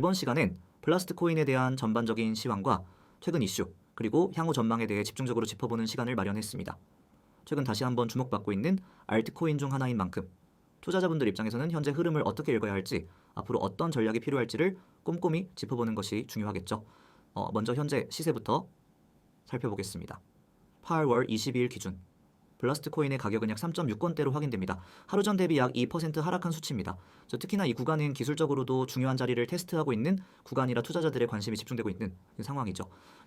이번 시간엔 블라스트 코인에 대한 전반적인 시황과 최근 이슈, 그리고 향후 전망에 대해 집중적으로 짚어보는 시간을 마련했습니다. 최근 다시 한번 주목받고 있는 알트코인 중 하나인 만큼 투자자분들 입장에서는 현재 흐름을 어떻게 읽어야 할지, 앞으로 어떤 전략이 필요할지를 꼼꼼히 짚어보는 것이 중요하겠죠. 먼저 현재 시세부터 살펴보겠습니다. 8월 22일 기준 블라스트 코인의 가격은 약 3.6권대로 확인됩니다. 하루 전 대비 약 2% 하락한 수치입니다. 특히나 이 구간은 기술적으로도 중요한 자리를 테스트하고 있는 구간이라 투자자들의 관심이 집중되고 있는 상황이죠.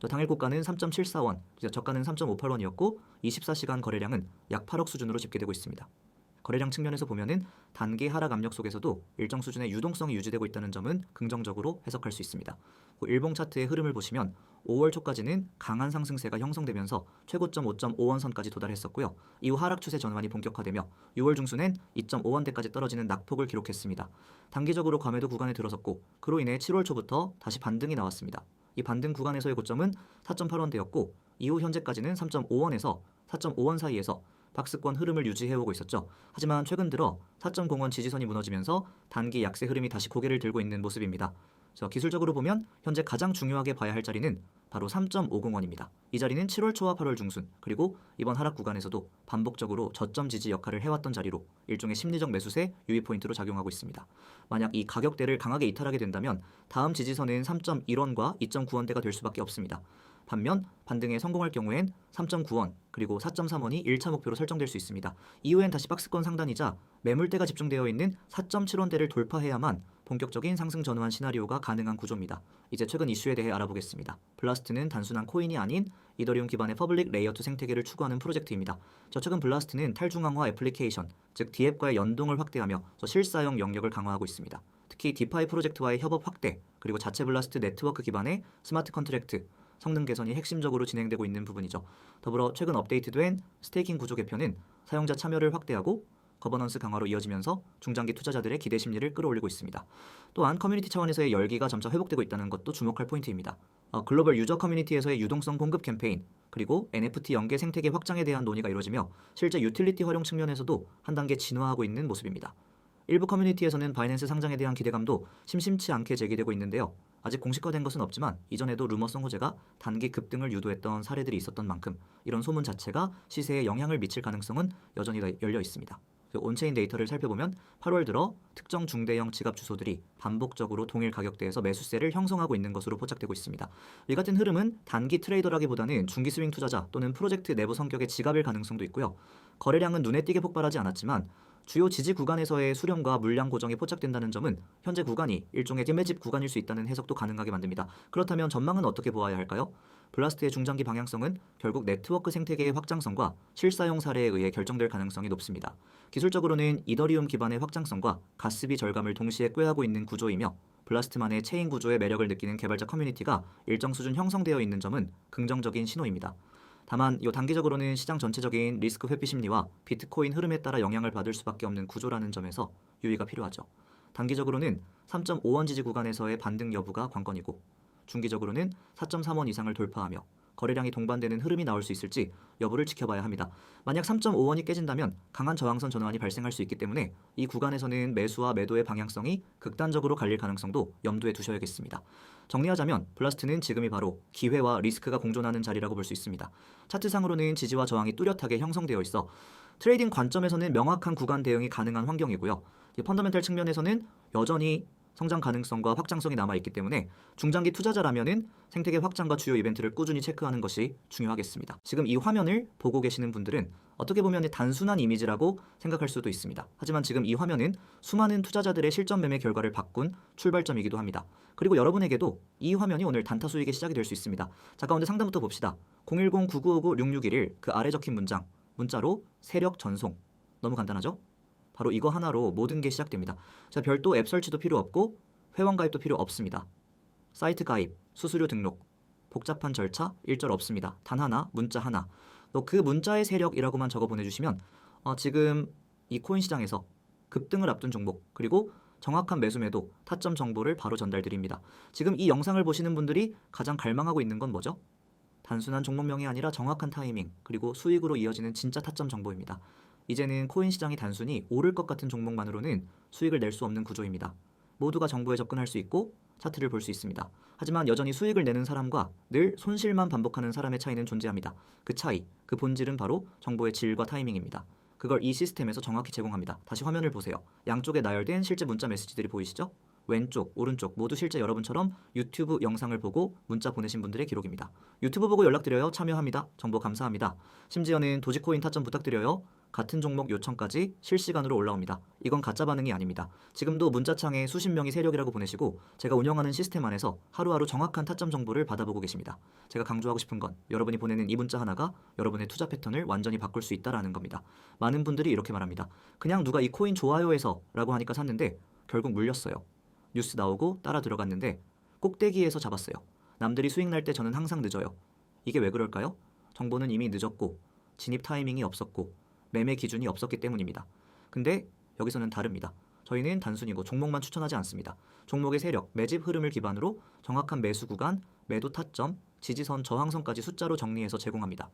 당일 고가는 3.74원, 저가는 3.58원이었고 24시간 거래량은 약 8억 수준으로 집계되고 있습니다. 거래량 측면에서 보면은 단기 하락 압력 속에서도 일정 수준의 유동성이 유지되고 있다는 점은 긍정적으로 해석할 수 있습니다. 일봉 차트의 흐름을 보시면 5월 초까지는 강한 상승세가 형성되면서 최고점 5.5원 선까지 도달했었고요. 이후 하락 추세 전환이 본격화되며 6월 중순엔 2.5원대까지 떨어지는 낙폭을 기록했습니다. 단기적으로 과매도 구간에 들어섰고 그로 인해 7월 초부터 다시 반등이 나왔습니다. 이 반등 구간에서의 고점은 4.8원대였고 이후 현재까지는 3.5원에서 4.5원 사이에서 박스권 흐름을 유지해오고 있었죠. 하지만 최근 들어 4.0원 지지선이 무너지면서 단기 약세 흐름이 다시 고개를 들고 있는 모습입니다. 기술적으로 보면 현재 가장 중요하게 봐야 할 자리는 바로 3.50원입니다. 이 자리는 7월 초와 8월 중순, 그리고 이번 하락 구간에서도 반복적으로 저점 지지 역할을 해왔던 자리로 일종의 심리적 매수세 유의 포인트로 작용하고 있습니다. 만약 이 가격대를 강하게 이탈하게 된다면 다음 지지선은 3.1원과 2.9원대가 될 수밖에 없습니다. 반면 반등에 성공할 경우엔 3.9원 그리고 4.3원이 1차 목표로 설정될 수 있습니다. 이후엔 다시 박스권 상단이자 매물대가 집중되어 있는 4.7원대를 돌파해야만 본격적인 상승 전환 시나리오가 가능한 구조입니다. 이제 최근 이슈에 대해 알아보겠습니다. 블라스트는 단순한 코인이 아닌 이더리움 기반의 퍼블릭 레이어2 생태계를 추구하는 프로젝트입니다. 최근 블라스트는 탈중앙화 애플리케이션, 즉 DApp과의 연동을 확대하며 실사용 영역을 강화하고 있습니다. 특히 디파이 프로젝트와의 협업 확대, 그리고 자체 블라스트 네트워크 기반의 스마트 컨트랙트, 성능 개선이 핵심적으로 진행되고 있는 부분이죠. 더불어 최근 업데이트된 스테이킹 구조 개편은 사용자 참여를 확대하고 거버넌스 강화로 이어지면서 중장기 투자자들의 기대 심리를 끌어올리고 있습니다. 또한 커뮤니티 차원에서의 열기가 점차 회복되고 있다는 것도 주목할 포인트입니다. 글로벌 유저 커뮤니티에서의 유동성 공급 캠페인, 그리고 NFT 연계 생태계 확장에 대한 논의가 이루어지며 실제 유틸리티 활용 측면에서도 한 단계 진화하고 있는 모습입니다. 일부 커뮤니티에서는 바이낸스 상장에 대한 기대감도 심심치 않게 제기되고 있는데요. 아직 공식화된 것은 없지만 이전에도 루머성 호재가 단기 급등을 유도했던 사례들이 있었던 만큼 이런 소문 자체가 시세에 영향을 미칠 가능성은 여전히 열려 있습니다. 온체인 데이터를 살펴보면 8월 들어 특정 중대형 지갑 주소들이 반복적으로 동일 가격대에서 매수세를 형성하고 있는 것으로 포착되고 있습니다. 이 같은 흐름은 단기 트레이더라기보다는 중기 스윙 투자자 또는 프로젝트 내부 성격의 지갑일 가능성도 있고요. 거래량은 눈에 띄게 폭발하지 않았지만 주요 지지 구간에서의 수렴과 물량 고정이 포착된다는 점은 현재 구간이 일종의 매집 구간일 수 있다는 해석도 가능하게 만듭니다. 그렇다면 전망은 어떻게 보아야 할까요? 블라스트의 중장기 방향성은 결국 네트워크 생태계의 확장성과 실사용 사례에 의해 결정될 가능성이 높습니다. 기술적으로는 이더리움 기반의 확장성과 가스비 절감을 동시에 꾀하고 있는 구조이며 블라스트만의 체인 구조의 매력을 느끼는 개발자 커뮤니티가 일정 수준 형성되어 있는 점은 긍정적인 신호입니다. 다만 단기적으로는 시장 전체적인 리스크 회피 심리와 비트코인 흐름에 따라 영향을 받을 수밖에 없는 구조라는 점에서 유의가 필요하죠. 단기적으로는 3.5원 지지 구간에서의 반등 여부가 관건이고 중기적으로는 4.3원 이상을 돌파하며 거래량이 동반되는 흐름이 나올 수 있을지 여부를 지켜봐야 합니다. 만약 3.5원이 깨진다면 강한 저항선 전환이 발생할 수 있기 때문에 이 구간에서는 매수와 매도의 방향성이 극단적으로 갈릴 가능성도 염두에 두셔야겠습니다. 정리하자면 블라스트는 지금이 바로 기회와 리스크가 공존하는 자리라고 볼 수 있습니다. 차트상으로는 지지와 저항이 뚜렷하게 형성되어 있어 트레이딩 관점에서는 명확한 구간 대응이 가능한 환경이고요. 펀더멘탈 측면에서는 여전히 성장 가능성과 확장성이 남아있기 때문에 중장기 투자자라면은 생태계 확장과 주요 이벤트를 꾸준히 체크하는 것이 중요하겠습니다. 지금 이 화면을 보고 계시는 분들은 어떻게 보면 단순한 이미지라고 생각할 수도 있습니다. 하지만 지금 이 화면은 수많은 투자자들의 실전 매매 결과를 바꾼 출발점이기도 합니다. 그리고 여러분에게도 이 화면이 오늘 단타 수익의 시작이 될 수 있습니다. 자, 가운데 상단부터 봅시다. 010-9959-6611 그 아래 적힌 문자로 세력 전송. 너무 간단하죠? 바로 이거 하나로 모든 게 시작됩니다. 자, 별도 앱 설치도 필요 없고 회원 가입도 필요 없습니다. 사이트 가입, 수수료 등록, 복잡한 절차, 일절 없습니다. 단 하나, 문자 하나. 그 문자의 세력이라고만 적어 보내주시면 지금 이 코인 시장에서 급등을 앞둔 종목 그리고 정확한 매수 매도, 타점 정보를 바로 전달드립니다. 지금 이 영상을 보시는 분들이 가장 갈망하고 있는 건 뭐죠? 단순한 종목명이 아니라 정확한 타이밍 그리고 수익으로 이어지는 진짜 타점 정보입니다. 이제는 코인 시장이 단순히 오를 것 같은 종목만으로는 수익을 낼 수 없는 구조입니다. 모두가 정보에 접근할 수 있고 차트를 볼 수 있습니다. 하지만 여전히 수익을 내는 사람과 늘 손실만 반복하는 사람의 차이는 존재합니다. 그 차이, 그 본질은 바로 정보의 질과 타이밍입니다. 그걸 이 시스템에서 정확히 제공합니다. 다시 화면을 보세요. 양쪽에 나열된 실제 문자 메시지들이 보이시죠? 왼쪽, 오른쪽 모두 실제 여러분처럼 유튜브 영상을 보고 문자 보내신 분들의 기록입니다. 유튜브 보고 연락드려요. 참여합니다. 정보 감사합니다. 심지어는 도지코인 타점 부탁드려요. 같은 종목 요청까지 실시간으로 올라옵니다. 이건 가짜 반응이 아닙니다. 지금도 문자창에 수십 명이 세력이라고 보내시고 제가 운영하는 시스템 안에서 하루하루 정확한 타점 정보를 받아보고 계십니다. 제가 강조하고 싶은 건 여러분이 보내는 이 문자 하나가 여러분의 투자 패턴을 완전히 바꿀 수 있다라는 겁니다. 많은 분들이 이렇게 말합니다. 그냥 누가 이 코인 좋아요 해서 라고 하니까 샀는데 결국 물렸어요. 뉴스 나오고 따라 들어갔는데 꼭대기에서 잡았어요. 남들이 수익 날 때 저는 항상 늦어요. 이게 왜 그럴까요? 정보는 이미 늦었고 진입 타이밍이 없었고 매매 기준이 없었기 때문입니다. 근데 여기서는 다릅니다. 저희는 단순히 종목만 추천하지 않습니다. 종목의 세력, 매집 흐름을 기반으로 정확한 매수 구간, 매도 타점, 지지선, 저항선까지 숫자로 정리해서 제공합니다.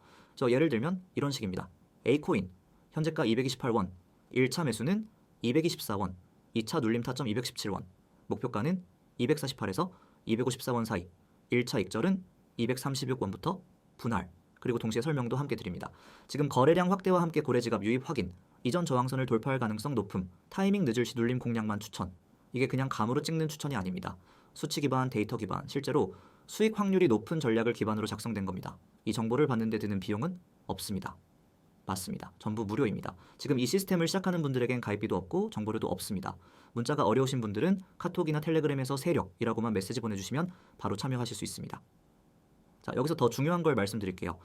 예를 들면 이런 식입니다. A코인, 현재가 228원, 1차 매수는 224원, 2차 눌림 타점 217원, 목표가는 248에서 254원 사이, 1차 익절은 236원부터 분할, 그리고 동시에 설명도 함께 드립니다. 지금 거래량 확대와 함께 고래지갑 유입 확인, 이전 저항선을 돌파할 가능성 높음, 타이밍 늦을 시 눌림 공략만 추천. 이게 그냥 감으로 찍는 추천이 아닙니다. 수치 기반, 데이터 기반, 실제로 수익 확률이 높은 전략을 기반으로 작성된 겁니다. 이 정보를 받는 데 드는 비용은 없습니다. 맞습니다. 전부 무료입니다. 지금 이 시스템을 시작하는 분들에겐 가입비도 없고 정보료도 없습니다. 문자가 어려우신 분들은 카톡이나 텔레그램에서 세력이라고만 메시지 보내주시면 바로 참여하실 수 있습니다. 자, 여기서 더 중요한 걸 말씀드릴게요.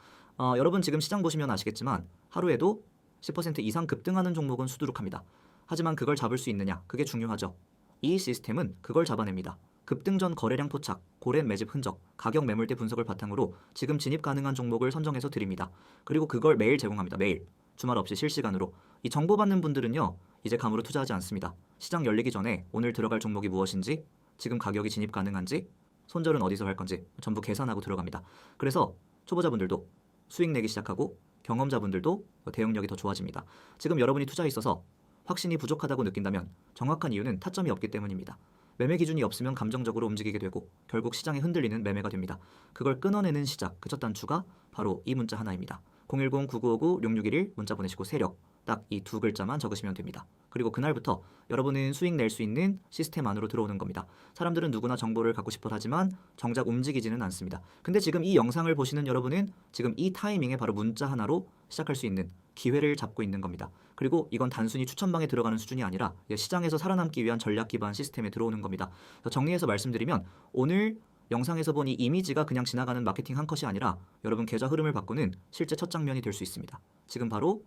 여러분 지금 시장 보시면 아시겠지만 하루에도 10% 이상 급등하는 종목은 수두룩합니다. 하지만 그걸 잡을 수 있느냐? 그게 중요하죠. 이 시스템은 그걸 잡아냅니다. 급등 전 거래량 포착, 고랜 매집 흔적, 가격 매물대 분석을 바탕으로 지금 진입 가능한 종목을 선정해서 드립니다. 그리고 그걸 매일 제공합니다. 매일. 주말 없이 실시간으로. 이 정보 받는 분들은요. 이제 감으로 투자하지 않습니다. 시장 열리기 전에 오늘 들어갈 종목이 무엇인지, 지금 가격이 진입 가능한지, 손절은 어디서 할 건지 전부 계산하고 들어갑니다. 그래서 초보자분들도 수익 내기 시작하고 경험자분들도 대응력이 더 좋아집니다. 지금 여러분이 투자에 있어서 확신이 부족하다고 느낀다면 정확한 이유는 타점이 없기 때문입니다. 매매 기준이 없으면 감정적으로 움직이게 되고 결국 시장에 흔들리는 매매가 됩니다. 그걸 끊어내는 시작, 그 첫 단추가 바로 이 문자 하나입니다. 010-9959-6611 문자 보내시고 세력, 딱 이 두 글자만 적으시면 됩니다. 그리고 그날부터 여러분은 수익 낼 수 있는 시스템 안으로 들어오는 겁니다. 사람들은 누구나 정보를 갖고 싶어 하지만 정작 움직이지는 않습니다. 근데 지금 이 영상을 보시는 여러분은 지금 이 타이밍에 바로 문자 하나로 시작할 수 있는 기회를 잡고 있는 겁니다. 그리고 이건 단순히 추천방에 들어가는 수준이 아니라 시장에서 살아남기 위한 전략 기반 시스템에 들어오는 겁니다. 정리해서 말씀드리면 오늘 영상에서 본 이 이미지가 그냥 지나가는 마케팅 한 컷이 아니라 여러분 계좌 흐름을 바꾸는 실제 첫 장면이 될 수 있습니다. 지금 바로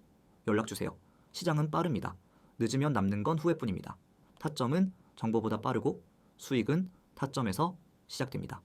연락주세요. 시장은 빠릅니다. 늦으면 남는 건 후회뿐입니다. 타점은 정보보다 빠르고 수익은 타점에서 시작됩니다.